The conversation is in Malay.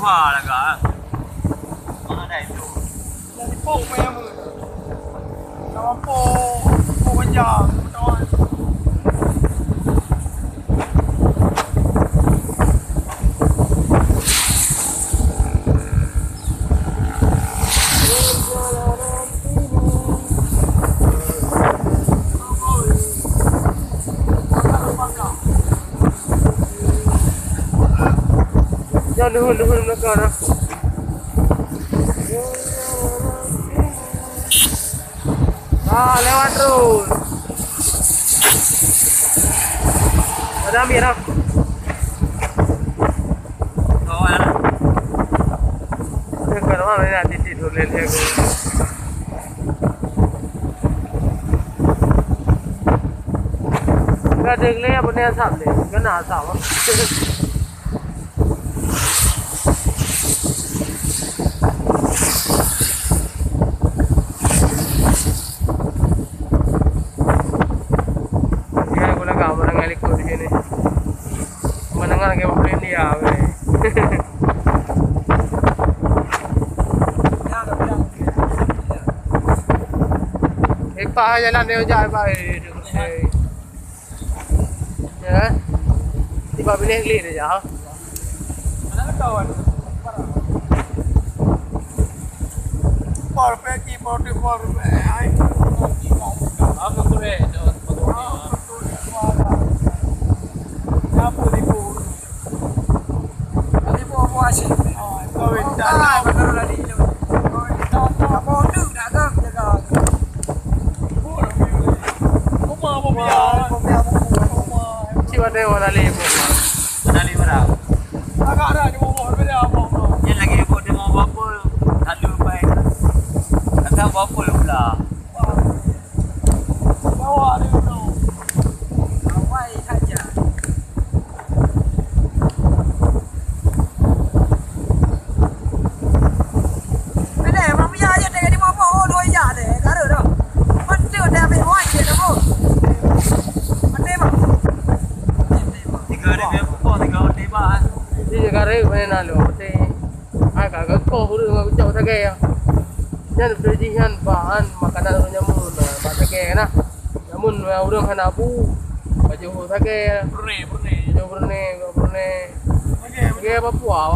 hoa là cả ở đây đủ là đi phố mẹ mười nó phố bây giờ nó Nuhun na ka na. Lewat terus. Madami na. Kalau mana nanti tidur lele ko. Ka dừng lấy apa ni asap ni? Kena asap. Mendengar kayak mobil ini ya, Pak jalan dia jalan Pak, ya, tiba pilih klik dia jauh. mana kawan? Por pergi, por di por, ay, apa kure apa di por? Di por puasa. Oh, dah betul tadi. Apa tu dah ke jaga? Siapa dia orang lain pun. Nali berapa Agak ada di bawah beda apa? yang lagi dia buat dia mau apa lalu baik kata apa pula Bawa dia tu. awai saja Beda, mami aja tengah di bawah oh dua aja deh, karo dah. Betul dah bewa je dah bu. Mati mah. tiga dia pun tiga dia bah Di negara ini mana lalu, tapi agak kau huru dengan jauh tak kaya. Jangan berjihan bahan makanan nyamun, bahan kaya na. Nyamun orang hanapu, baju tak kaya. purne Baju Brunei. Kaya Papua.